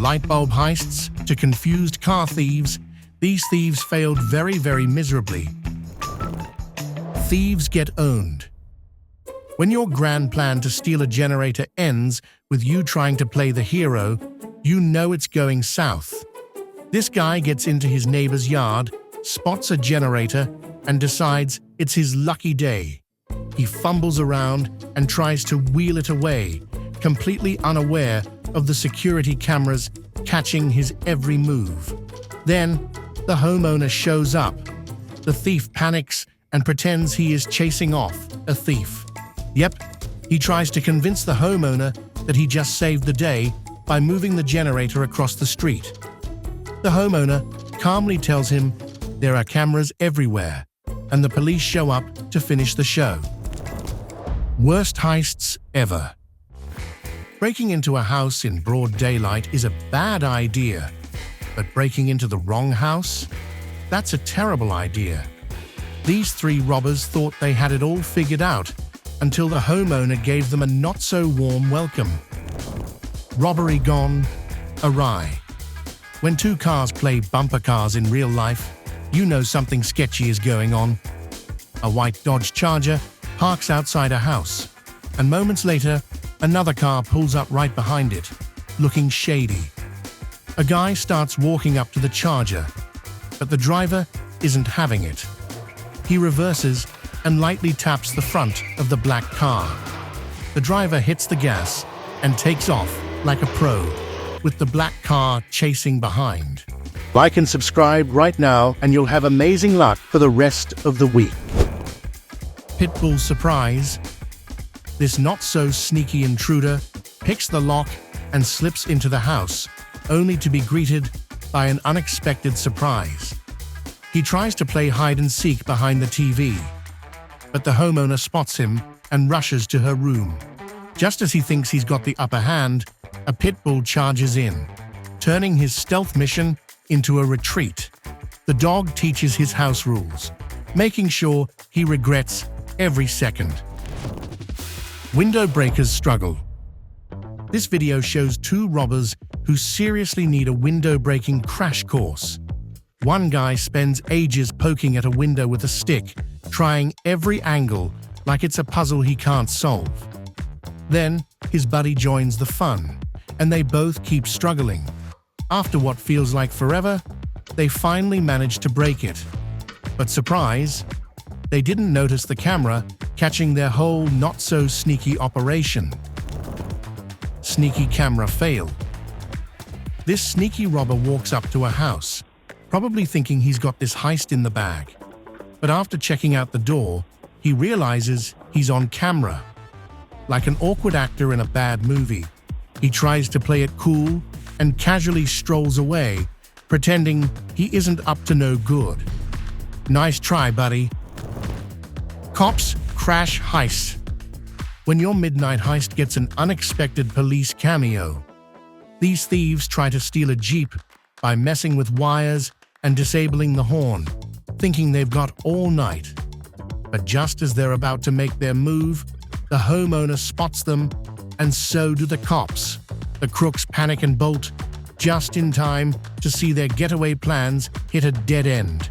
light bulb heists to confused car thieves, these thieves failed very miserably. Thieves get owned. When your grand plan to steal a generator ends with you trying to play the hero, you know it's going south. This guy gets into his neighbor's yard, spots a generator, and decides it's his lucky day. He fumbles around and tries to wheel it away, completely unaware of the security cameras catching his every move. Then, the homeowner shows up. The thief panics and pretends he is chasing off a thief. Yep, he tries to convince the homeowner that he just saved the day by moving the generator across the street. The homeowner calmly tells him there are cameras everywhere, and the police show up to finish the show. Worst heists ever. Breaking into a house in broad daylight is a bad idea, but breaking into the wrong house? That's a terrible idea. These three robbers thought they had it all figured out until the homeowner gave them a not-so-warm welcome. Robbery gone awry. When two cars play bumper cars in real life, you know something sketchy is going on. A white Dodge Charger parks outside a house, and moments later, another car pulls up right behind it, looking shady. A guy starts walking up to the Charger, but the driver isn't having it. He reverses and lightly taps the front of the black car. The driver hits the gas and takes off like a pro, with the black car chasing behind. Like and subscribe right now and you'll have amazing luck for the rest of the week. Pitbull surprise. This not-so-sneaky intruder picks the lock and slips into the house, only to be greeted by an unexpected surprise. He tries to play hide-and-seek behind the TV, but the homeowner spots him and rushes to her room. Just as he thinks he's got the upper hand, a pitbull charges in, turning his stealth mission into a retreat. The dog teaches his house rules, making sure he regrets every second. Window breakers struggle. This video shows two robbers who seriously need a window-breaking crash course. One guy spends ages poking at a window with a stick, trying every angle like it's a puzzle he can't solve. Then, his buddy joins the fun, and they both keep struggling. After what feels like forever, they finally manage to break it. But surprise, they didn't notice the camera catching their whole not-so-sneaky operation. Sneaky camera fail. This sneaky robber walks up to a house, probably thinking he's got this heist in the bag. But after checking out the door, he realizes he's on camera. Like an awkward actor in a bad movie, he tries to play it cool and casually strolls away, pretending he isn't up to no good. Nice try, buddy. Cops crash heist. When your midnight heist gets an unexpected police cameo. These thieves try to steal a Jeep by messing with wires and disabling the horn, thinking they've got all night. But just as they're about to make their move, the homeowner spots them, and so do the cops. The crooks panic and bolt, just in time to see their getaway plans hit a dead end.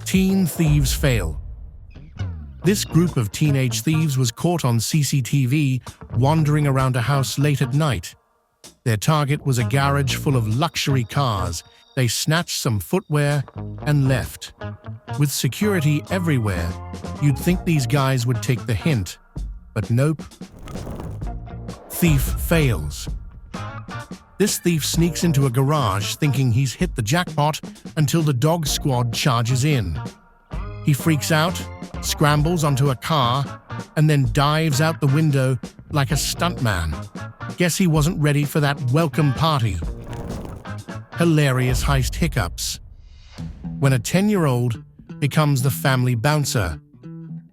Teen thieves fail. This group of teenage thieves was caught on CCTV wandering around a house late at night. Their target was a garage full of luxury cars. They snatched some footwear and left. With security everywhere, you'd think these guys would take the hint, but nope. Thief fails. This thief sneaks into a garage thinking he's hit the jackpot until the dog squad charges in. He freaks out, scrambles onto a car, and then dives out the window like a stuntman. Guess he wasn't ready for that welcome party. Hilarious heist hiccups. When a 10-year-old becomes the family bouncer.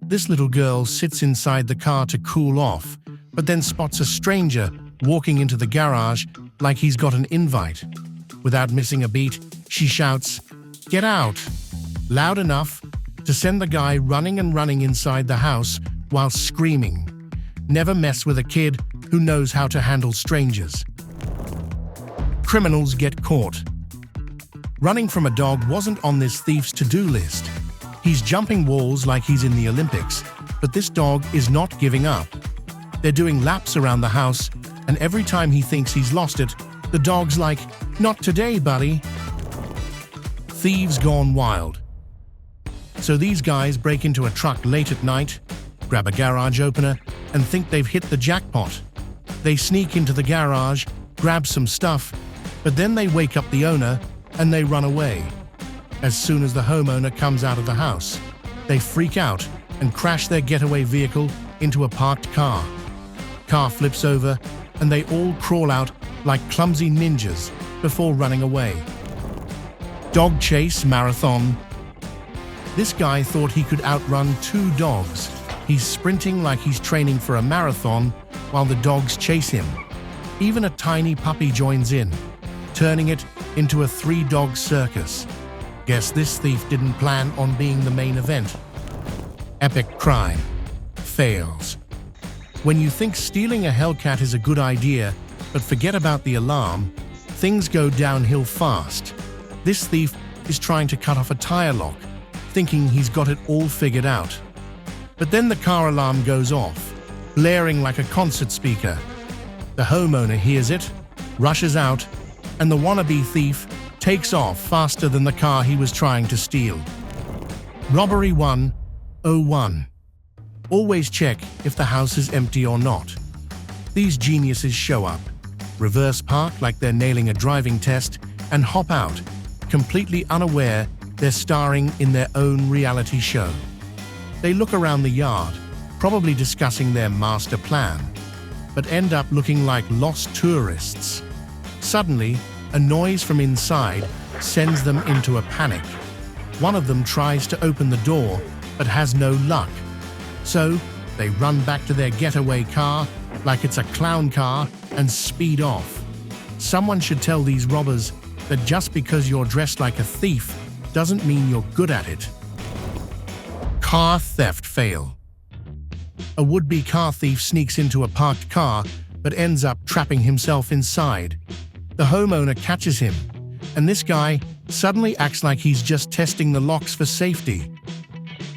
This little girl sits inside the car to cool off, but then spots a stranger walking into the garage like he's got an invite. Without missing a beat, she shouts, "Get out!" loud enough to send the guy running inside the house while screaming. Never mess with a kid who knows how to handle strangers. criminals get caught. Running from a dog wasn't on this thief's to-do list. He's jumping walls like he's in the Olympics, but this dog is not giving up. They're doing laps around the house, and every time he thinks he's lost it, the dog's like, "Not today, buddy." Thieves gone wild. So these guys break into a truck late at night, grab a garage opener, and think they've hit the jackpot. They sneak into the garage, grab some stuff, but then they wake up the owner and they run away. As soon as the homeowner comes out of the house, they freak out and crash their getaway vehicle into a parked car. Car flips over and they all crawl out like clumsy ninjas before running away. Dog chase marathon. This guy thought he could outrun 2 dogs. He's sprinting like he's training for a marathon while the dogs chase him. Even a tiny puppy joins in, turning it into a 3-dog circus. Guess this thief didn't plan on being the main event. Epic crime. Fails. When you think stealing a Hellcat is a good idea, but forget about the alarm, things go downhill fast. This thief is trying to cut off a tire lock, thinking he's got it all figured out. But then the car alarm goes off, blaring like a concert speaker. The homeowner hears it, rushes out, and the wannabe thief takes off faster than the car he was trying to steal. Robbery 101. Always check if the house is empty or not. These geniuses show up, reverse park like they're nailing a driving test, and hop out, completely unaware they're starring in their own reality show. They look around the yard, probably discussing their master plan, but end up looking like lost tourists. Suddenly, a noise from inside sends them into a panic. One of them tries to open the door, but has no luck. So, they run back to their getaway car like it's a clown car and speed off. Someone should tell these robbers that just because you're dressed like a thief doesn't mean you're good at it. Car theft fail. A would-be car thief sneaks into a parked car but ends up trapping himself inside. The homeowner catches him, and this guy suddenly acts like he's just testing the locks for safety.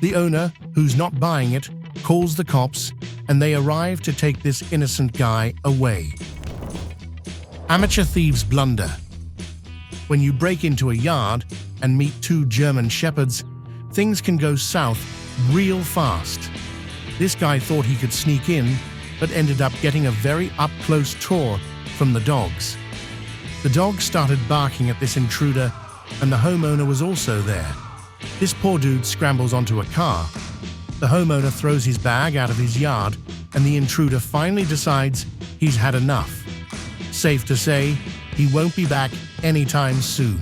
The owner, who's not buying it, calls the cops, and they arrive to take this innocent guy away. Amateur thieves blunder. When you break into a yard and meet 2 German shepherds, things can go south real fast. This guy thought he could sneak in, but ended up getting a very up-close tour from the dogs. The dogs started barking at this intruder, and the homeowner was also there. This poor dude scrambles onto a car. The homeowner throws his bag out of his yard, and the intruder finally decides he's had enough. Safe to say, he won't be back anytime soon.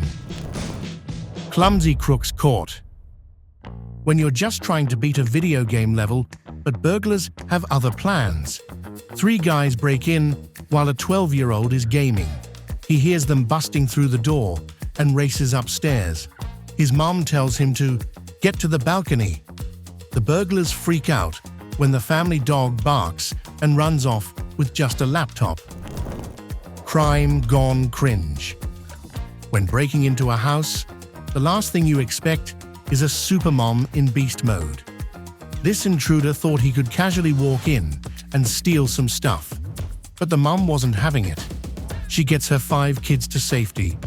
Clumsy crooks caught. When you're just trying to beat a video game level, but burglars have other plans. 3 guys break in while a 12-year-old is gaming. He hears them busting through the door and races upstairs. His mom tells him to get to the balcony. The burglars freak out when the family dog barks and runs off with just a laptop. Crime gone cringe. When breaking into a house, the last thing you expect is a supermom in beast mode. This intruder thought he could casually walk in and steal some stuff, but the mom wasn't having it. She gets her 5 kids to safety,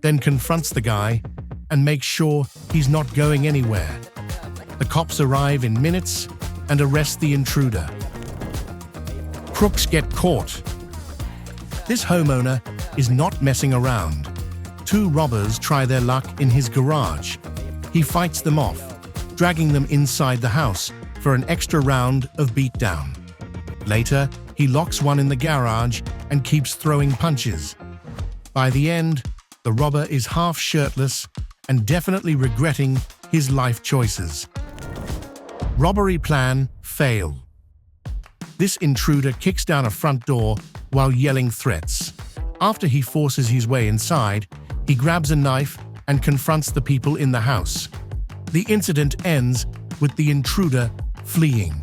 then confronts the guy and makes sure he's not going anywhere. The cops arrive in minutes and arrest the intruder. Crooks get caught. This homeowner is not messing around. 2 robbers try their luck in his garage. He fights them off, dragging them inside the house for an extra round of beatdown. Later, he locks one in the garage and keeps throwing punches. By the end, the robber is half shirtless and definitely regretting his life choices. Robbery plan fail. This intruder kicks down a front door while yelling threats. After he forces his way inside, he grabs a knife and confronts the people in the house. The incident ends with the intruder fleeing.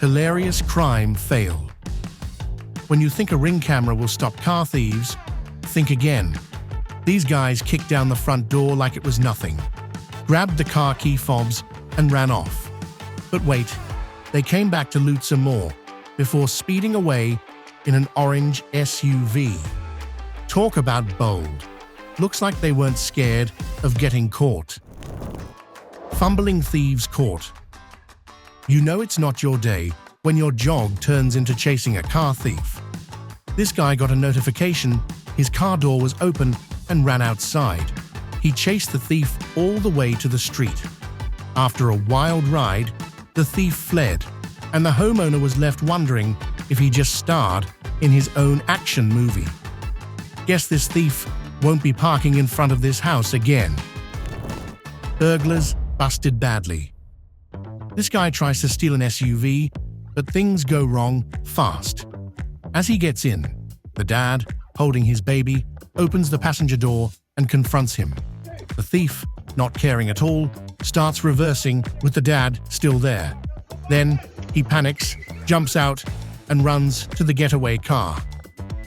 Hilarious crime fail. When you think a Ring camera will stop car thieves, think again. These guys kicked down the front door like it was nothing, grabbed the car key fobs, and ran off. But wait, they came back to loot some more before speeding away in an orange SUV. Talk about bold. Looks like they weren't scared of getting caught. Fumbling thieves caught. You know it's not your day when your jog turns into chasing a car thief. This guy got a notification his car door was open and ran outside. He chased the thief all the way to the street. After a wild ride, the thief fled, and the homeowner was left wondering if he just starred in his own action movie. Guess this thief won't be parking in front of this house again. Burglars busted badly. This guy tries to steal an SUV, but things go wrong fast. As he gets in, the dad, holding his baby, opens the passenger door and confronts him. The thief, not caring at all, starts reversing with the dad still there. Then he panics, jumps out, and runs to the getaway car.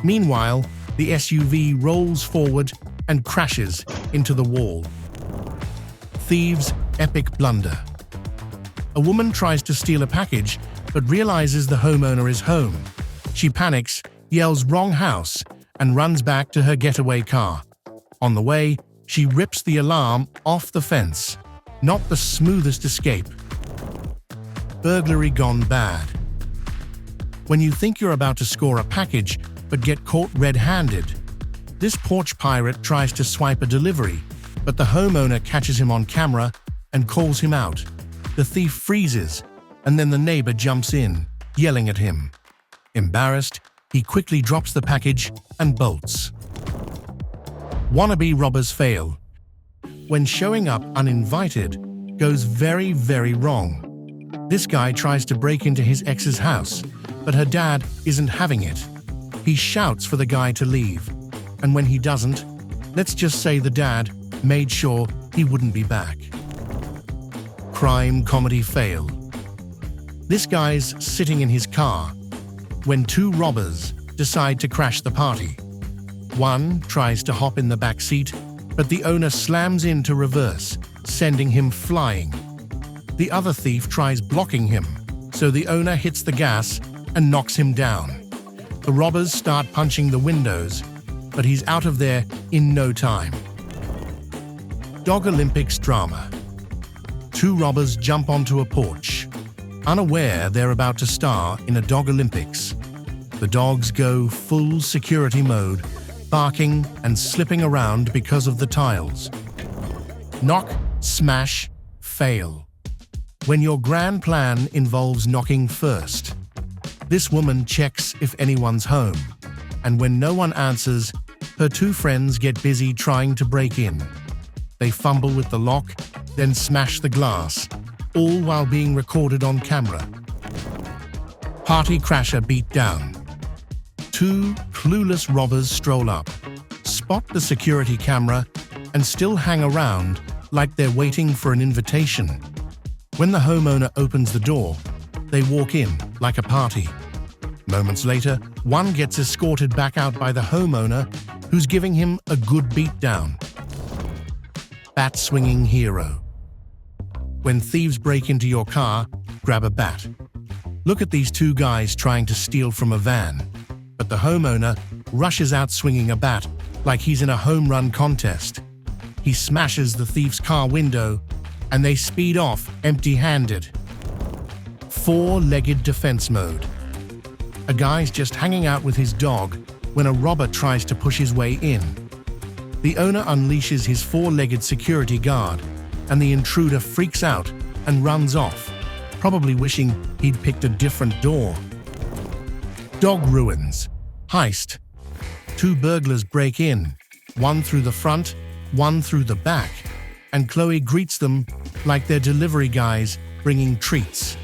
Meanwhile, the SUV rolls forward and crashes into the wall. Thieves' epic blunder. A woman tries to steal a package but realizes the homeowner is home. She panics, yells "wrong house," and runs back to her getaway car. On the way, she rips the alarm off the fence. Not the smoothest escape. Burglary gone bad. When you think you're about to score a package but get caught red-handed. This porch pirate tries to swipe a delivery, but the homeowner catches him on camera and calls him out. The thief freezes, and then the neighbor jumps in, yelling at him. Embarrassed, he quickly drops the package and bolts. Wannabe robbers fail. When showing up uninvited goes very, very wrong. This guy tries to break into his ex's house, but her dad isn't having it. He shouts for the guy to leave, and when he doesn't, let's just say the dad made sure he wouldn't be back. Crime comedy fail. This guy's sitting in his car when two robbers decide to crash the party. One tries to hop in the back seat, but the owner slams into reverse, sending him flying. The other thief tries blocking him, so the owner hits the gas and knocks him down. The robbers start punching the windows, but he's out of there in no time. Dog Olympics drama. Two robbers jump onto a porch, unaware they're about to star in a dog Olympics. The dogs go full security mode, barking and slipping around because of the tiles. Knock, smash, fail. When your grand plan involves knocking first. This woman checks if anyone's home, and when no one answers, her two friends get busy trying to break in. They fumble with the lock, then smash the glass, all while being recorded on camera. Party crasher beat down. Two clueless robbers stroll up, spot the security camera, and still hang around like they're waiting for an invitation. When the homeowner opens the door, they walk in like a party. Moments later, one gets escorted back out by the homeowner, who's giving him a good beatdown. Bat-swinging hero. When thieves break into your car, grab a bat. Look at these two guys trying to steal from a van, but the homeowner rushes out swinging a bat like he's in a home run contest. He smashes the thief's car window, and they speed off empty-handed. Four-legged defense mode. A guy's just hanging out with his dog when a robber tries to push his way in. The owner unleashes his four-legged security guard, and the intruder freaks out and runs off, probably wishing he'd picked a different door. Dog ruins. Heist. Two burglars break in, one through the front, one through the back, and Chloe greets them like they're delivery guys bringing treats.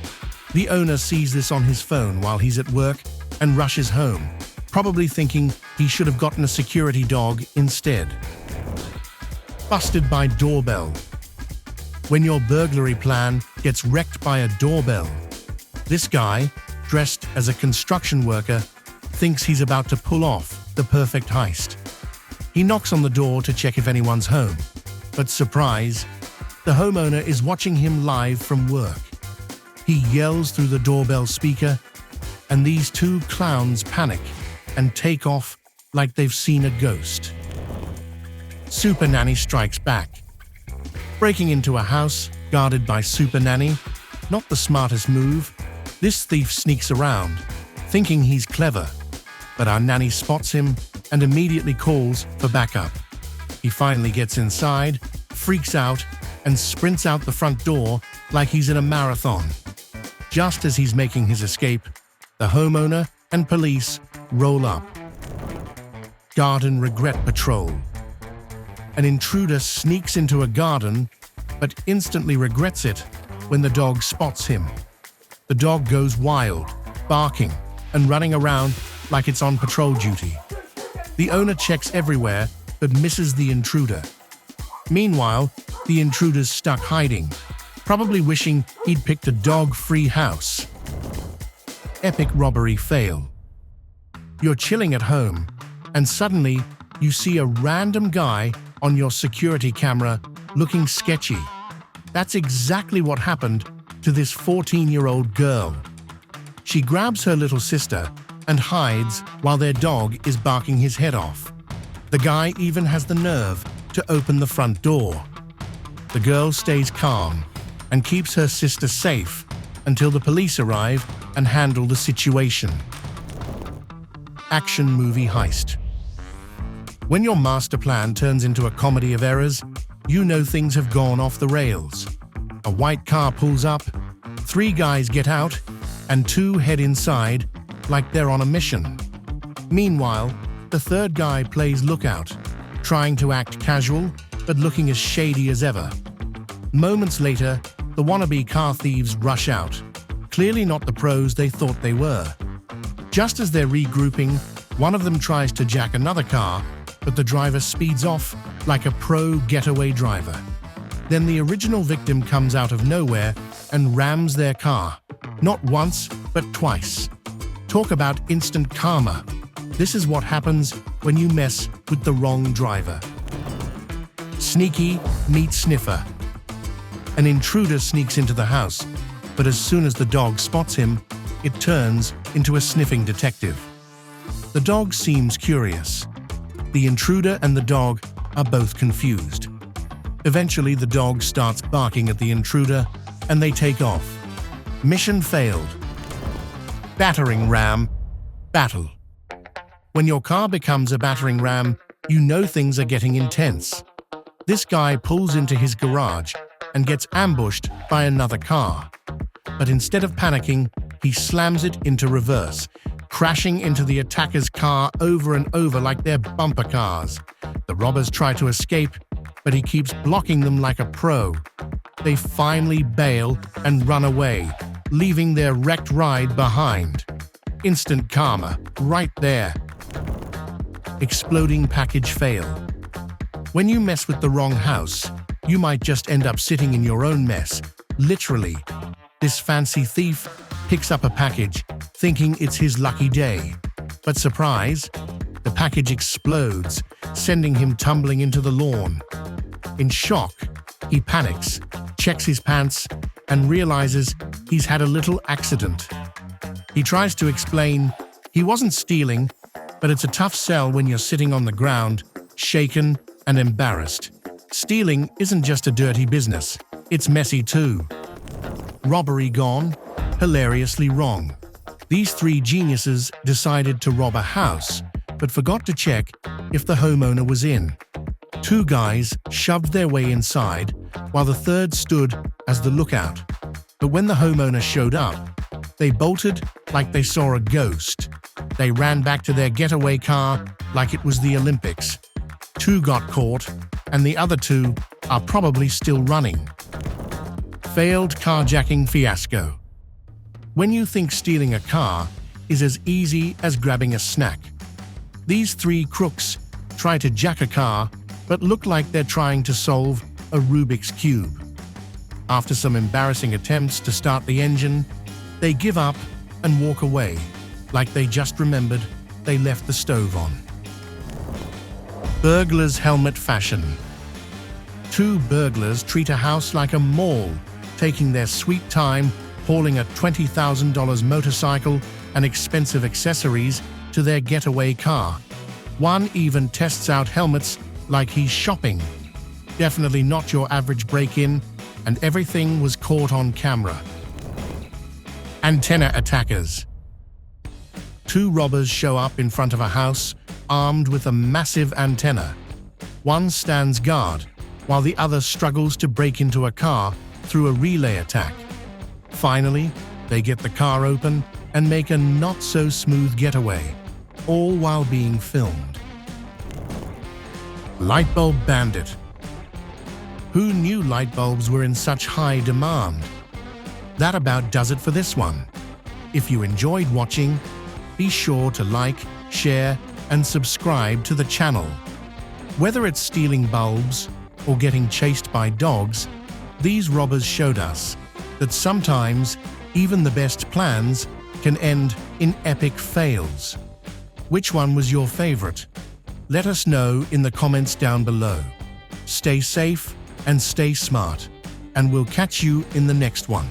The owner sees this on his phone while he's at work and rushes home, probably thinking he should have gotten a security dog instead. Busted by doorbell. When your burglary plan gets wrecked by a doorbell. This guy, dressed as a construction worker, thinks he's about to pull off the perfect heist. He knocks on the door to check if anyone's home. But surprise, the homeowner is watching him live from work. He yells through the doorbell speaker, and these two clowns panic and take off like they've seen a ghost. Super Nanny strikes back. Breaking into a house guarded by Super Nanny, not the smartest move. This thief sneaks around, thinking he's clever, but our nanny spots him and immediately calls for backup. He finally gets inside, freaks out, and sprints out the front door like he's in a marathon. Just as he's making his escape, the homeowner and police roll up. Garden Regret Patrol. An intruder sneaks into a garden, but instantly regrets it when the dog spots him. The dog goes wild, barking and running around like it's on patrol duty. The owner checks everywhere but misses the intruder. Meanwhile, the intruder's stuck hiding, probably wishing he'd picked a dog-free house. Epic robbery fail. You're chilling at home, and suddenly you see a random guy on your security camera looking sketchy. That's exactly what happened to this 14-year-old girl. She grabs her little sister and hides while their dog is barking his head off. The guy even has the nerve to open the front door. The girl stays calm and keeps her sister safe until the police arrive and handle the situation. Action movie heist. When your master plan turns into a comedy of errors, you know things have gone off the rails. A white car pulls up, 3 guys get out, and 2 head inside like they're on a mission. Meanwhile, the 3rd guy plays lookout, trying to act casual but looking as shady as ever. Moments later, the wannabe car thieves rush out, clearly not the pros they thought they were. Just as they're regrouping, one of them tries to jack another car, but the driver speeds off like a pro getaway driver. Then the original victim comes out of nowhere and rams their car, not once, but twice. Talk about instant karma. This is what happens when you mess with the wrong driver. Sneaky meets sniffer. An intruder sneaks into the house, but as soon as the dog spots him, it turns into a sniffing detective. The dog seems curious. The intruder and the dog are both confused. Eventually, the dog starts barking at the intruder, and they take off. Mission failed. Battering ram. Battle. When your car becomes a battering ram, you know things are getting intense. This guy pulls into his garage and gets ambushed by another car. But instead of panicking, he slams it into reverse, crashing into the attacker's car over and over like they're bumper cars. The robbers try to escape, but he keeps blocking them like a pro. They finally bail and run away, leaving their wrecked ride behind. Instant karma, right there. Exploding package fail. When you mess with the wrong house, you might just end up sitting in your own mess, literally. This fancy thief picks up a package, thinking it's his lucky day. But surprise, the package explodes, sending him tumbling into the lawn. In shock, he panics, checks his pants, and realizes he's had a little accident. He tries to explain he wasn't stealing, but it's a tough sell when you're sitting on the ground, shaken and embarrassed. Stealing isn't just a dirty business, it's messy too. Robbery gone, hilariously wrong. These 3 geniuses decided to rob a house, but forgot to check if the homeowner was in. 2 guys shoved their way inside, while the 3rd stood as the lookout. But when the homeowner showed up, they bolted like they saw a ghost. They ran back to their getaway car like it was the Olympics. 2 got caught, and the other 2 are probably still running. Failed carjacking fiasco. When you think stealing a car is as easy as grabbing a snack, these 3 crooks try to jack a car but look like they're trying to solve a Rubik's Cube. After some embarrassing attempts to start the engine, they give up and walk away, like they just remembered they left the stove on. Burglar's helmet fashion. Two burglars treat a house like a mall, taking their sweet time hauling a $20,000 motorcycle and expensive accessories to their getaway car. One even tests out helmets like he's shopping. Definitely not your average break-in, and everything was caught on camera. Antenna attackers. Two robbers show up in front of a house armed with a massive antenna. One stands guard, while the other struggles to break into a car through a relay attack. Finally, they get the car open and make a not-so-smooth getaway, all while being filmed. Lightbulb bandit. Who knew light bulbs were in such high demand? That about does it for this one. If you enjoyed watching, be sure to like, share, and subscribe to the channel. Whether it's stealing bulbs or getting chased by dogs, these robbers showed us that sometimes even the best plans can end in epic fails. Which one was your favorite? Let us know in the comments down below. Stay safe and stay smart, and we'll catch you in the next one.